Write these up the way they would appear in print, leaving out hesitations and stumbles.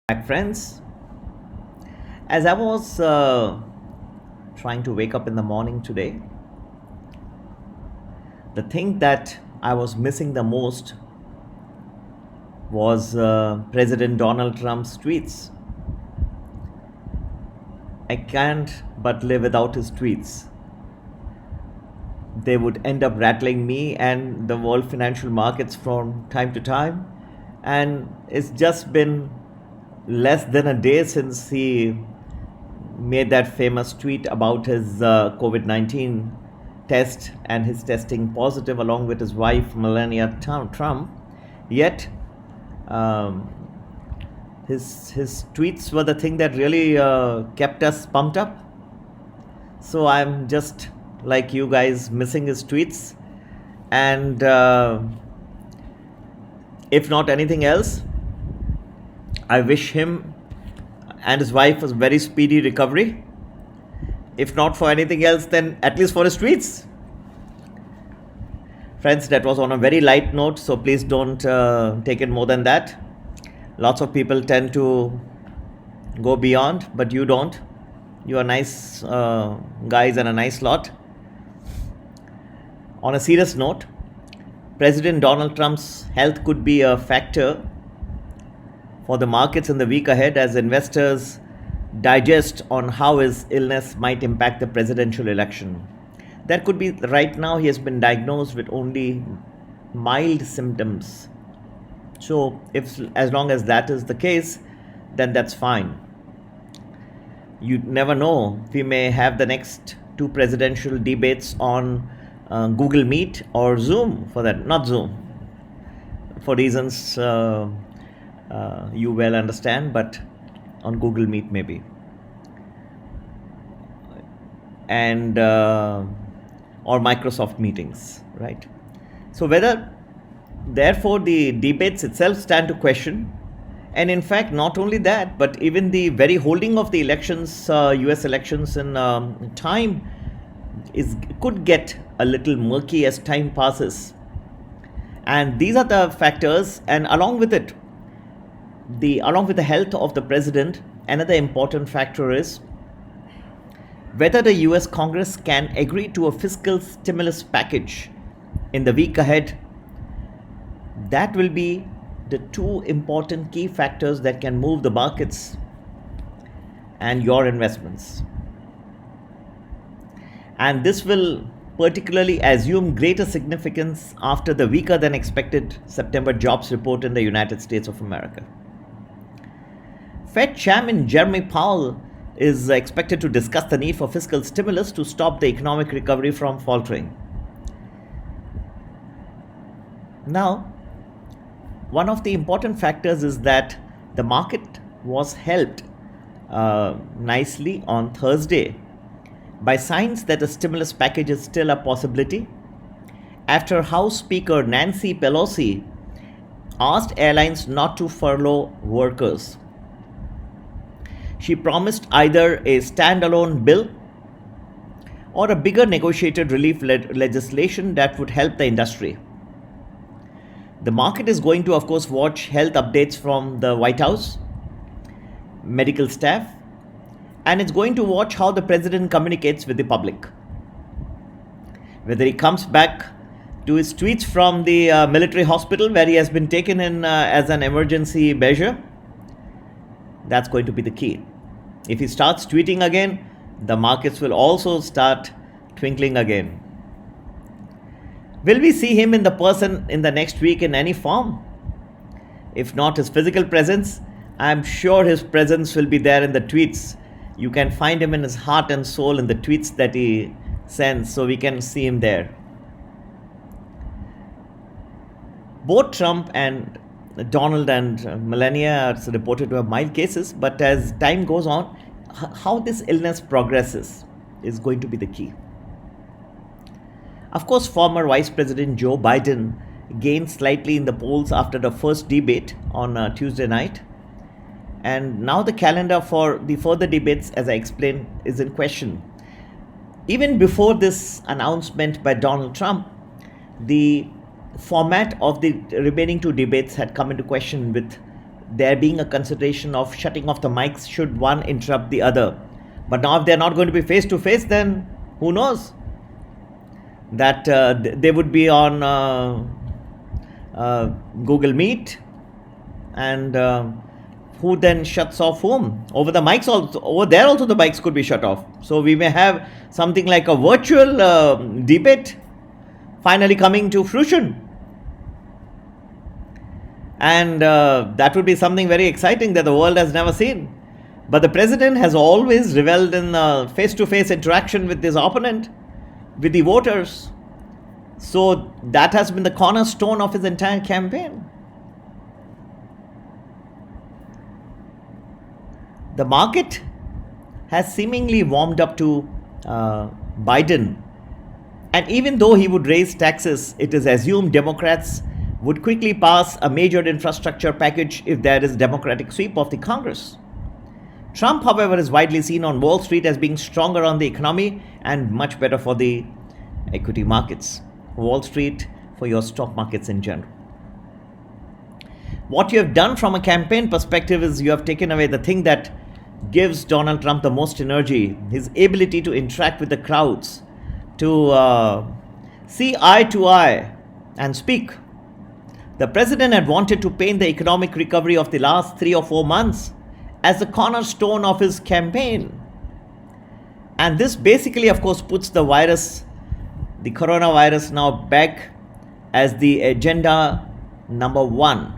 Back, friends. As I was trying to wake up in the morning today, the thing that I was missing the most was President Donald Trump's tweets. I can't but live without his tweets. They would end up rattling me and the world financial markets from time to time. And it's just been less than a day since he made that famous tweet about his COVID-19 test and his testing positive along with his wife Melania Trump. Yet his tweets were the thing that really kept us pumped up. So I'm just like you guys, missing his tweets, and if not anything else, I wish him and his wife a very speedy recovery. If not for anything else, then at least for his tweets. Friends, that was on a very light note, so please don't take it more than that. Lots of people tend to go beyond, but you don't. You are nice guys and a nice lot. On a serious note, President Donald Trump's health could be a factor for the markets in the week ahead as investors digest on how his illness might impact the presidential election. That could be right now he has been diagnosed with only mild symptoms. So as long as that is the case, then that's fine. You never know. We may have the next two presidential debates on Google Meet or Zoom, for that, not Zoom, for reasons you well understand, but on Google Meet maybe, and or Microsoft meetings, right? So therefore the debates itself stand to question. And in fact, not only that, but even the very holding of the elections, US elections in time could get a little murky as time passes. And these are the factors, and along with the health of the president, another important factor is whether the US Congress can agree to a fiscal stimulus package in the week ahead. That will be the two important key factors that can move the markets and your investments. And this will particularly assume greater significance after the weaker than expected September jobs report in the United States of America. Fed Chairman Jeremy Powell is expected to discuss the need for fiscal stimulus to stop the economic recovery from faltering. Now, one of the important factors is that the market was helped nicely on Thursday by signs that a stimulus package is still a possibility after House Speaker Nancy Pelosi asked airlines not to furlough workers. She promised either a standalone bill or a bigger negotiated relief legislation that would help the industry. The market is going to, of course, watch health updates from the White House, medical staff, and it's going to watch how the president communicates with the public. Whether he comes back to his tweets from the military hospital where he has been taken in as an emergency measure, that's going to be the key. If he starts tweeting again, the markets will also start twinkling again. Will we see him in the person in the next week in any form? If not his physical presence, I'm sure his presence will be there in the tweets. You can find him in his heart and soul in the tweets that he sends, so we can see him there. Both Trump and Donald and Melania are reported to have mild cases, but as time goes on, how this illness progresses is going to be the key. Of course, former Vice President Joe Biden gained slightly in the polls after the first debate on Tuesday night. And now the calendar for the further debates, as I explained, is in question. Even before this announcement by Donald Trump, the format of the remaining two debates had come into question with there being a consideration of shutting off the mics should one interrupt the other. But now if they're not going to be face to face, then who knows? That they would be on Google Meet, and who then shuts off whom? Over the mics also, over there also the mics could be shut off. So we may have something like a virtual debate finally coming to fruition. And that would be something very exciting that the world has never seen. But the president has always reveled in face-to-face interaction with his opponent, with the voters. So that has been the cornerstone of his entire campaign. The market has seemingly warmed up to Biden. And even though he would raise taxes, it is assumed Democrats would quickly pass a major infrastructure package if there is Democratic sweep of the Congress. Trump, however, is widely seen on Wall Street as being stronger on the economy and much better for the equity markets. Wall Street, for your stock markets in general. What you have done from a campaign perspective is you have taken away the thing that gives Donald Trump the most energy, his ability to interact with the crowds, to see eye to eye and speak. The president had wanted to paint the economic recovery of the last 3 or 4 months as the cornerstone of his campaign. And this basically, of course, puts the coronavirus now back as the agenda number 1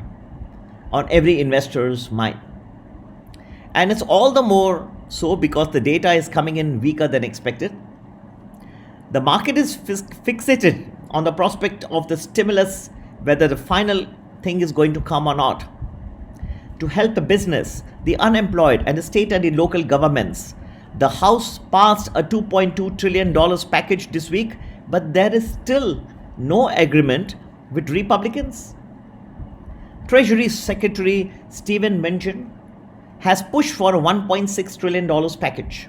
on every investor's mind. And it's all the more so because the data is coming in weaker than expected. The market is fixated on the prospect of the stimulus, whether the final thing is going to come or not. To help the business, the unemployed, and the state and the local governments, the House passed a $2.2 trillion package this week, but there is still no agreement with Republicans. Treasury Secretary Stephen Mnuchin has pushed for a $1.6 trillion package.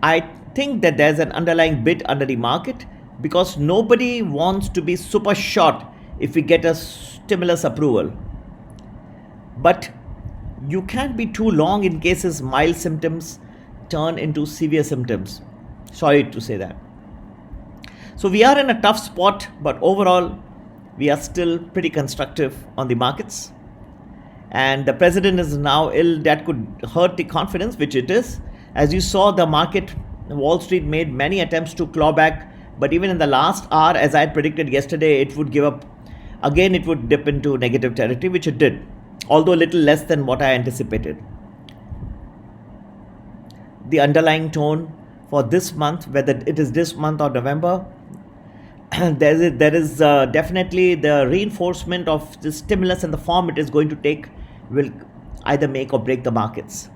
I think that there's an underlying bid under the market because nobody wants to be super short if we get a stimulus approval. But you can't be too long in cases mild symptoms turn into severe symptoms. Sorry to say that. So we are in a tough spot, but overall, we are still pretty constructive on the markets. And the president is now ill. That could hurt the confidence, which it is. As you saw, the market, Wall Street made many attempts to claw back. But even in the last hour, as I had predicted yesterday, it would give up. Again, it would dip into negative territory, which it did, although a little less than what I anticipated. The underlying tone for this month, whether it is this month or November, there is definitely the reinforcement of the stimulus and the form it is going to take will either make or break the markets.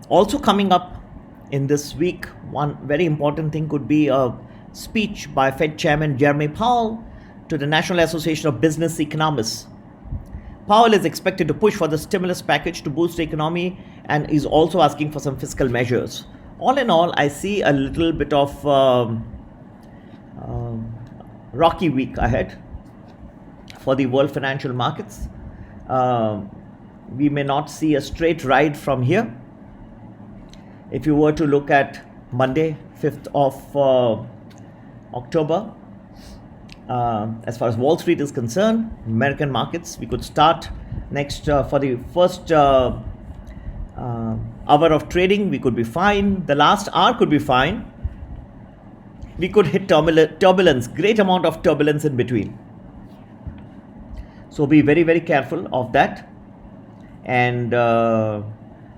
Also coming up in this week, one very important thing could be a speech by Fed Chairman Jeremy Powell to the National Association of Business Economists. Powell is expected to push for the stimulus package to boost the economy and is also asking for some fiscal measures. All in all, I see a little bit of rocky week ahead for the world financial markets. We may not see a straight ride from here. If you were to look at Monday, 5th of October, as far as Wall Street is concerned, American markets, we could start next for the first hour of trading, we could be fine. The last hour could be fine. We could hit turbulence, great amount of turbulence in between. So be very, very careful of that. And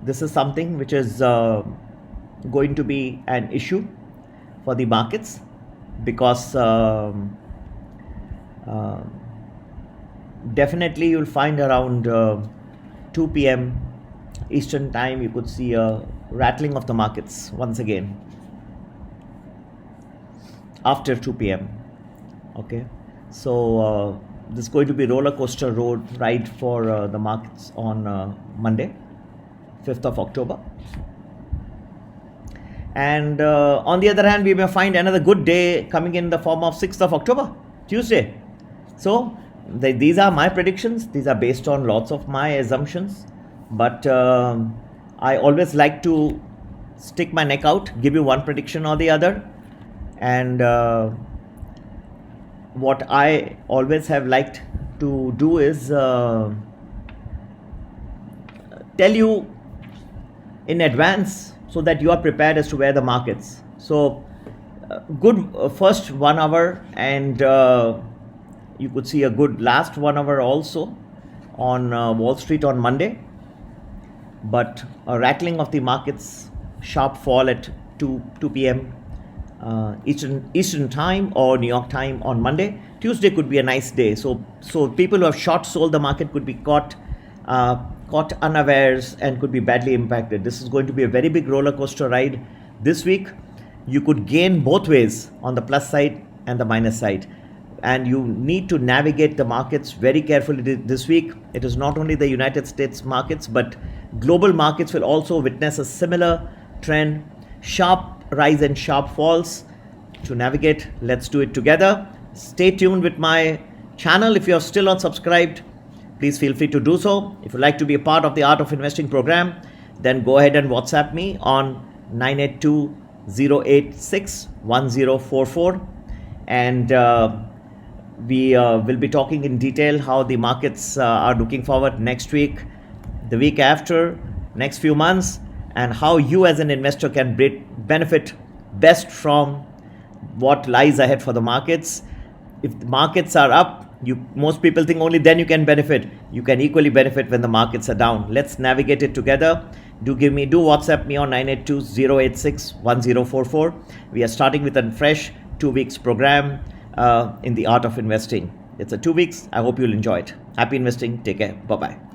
this is something which is going to be an issue for the markets because definitely you'll find around 2 p.m. Eastern time, you could see a rattling of the markets once again after 2 p.m. Okay, so this is going to be roller coaster ride for the markets on Monday, 5th of October. And on the other hand, we may find another good day coming in the form of 6th of October, Tuesday. So these are my predictions. These are based on lots of my assumptions, but I always like to stick my neck out, give you one prediction or the other. And what I always have liked to do is tell you in advance so that you are prepared as to where the markets. So good first 1 hour, and you could see a good last 1 hour also on Wall Street on Monday, but a rattling of the markets, sharp fall at 2 p.m. Eastern time or New York time on Monday. Tuesday could be a nice day, so people who have short sold the market could be caught unawares and could be badly impacted. This is going to be a very big roller coaster ride this week. You could gain both ways, on the plus side and the minus side, and you need to navigate the markets very carefully this week. It is not only the United States markets, but global markets will also witness a similar trend, sharp rise and sharp falls. To navigate, let's do it together. Stay tuned with my channel. If you're still not subscribed, please feel free to do so. If you'd like to be a part of the Art of Investing program, then go ahead and WhatsApp me on 982-086-1044, and we will be talking in detail how the markets are looking forward next week, the week after, next few months, and how you as an investor can benefit best from what lies ahead for the markets. If the markets are up, most people think only then you can benefit. You can equally benefit when the markets are down. Let's navigate it together. Do WhatsApp me on 982-086-1044. We are starting with a fresh 2 weeks program in the Art of Investing. It's a 2 weeks. I hope you'll enjoy it. Happy investing. Take care. Bye-bye.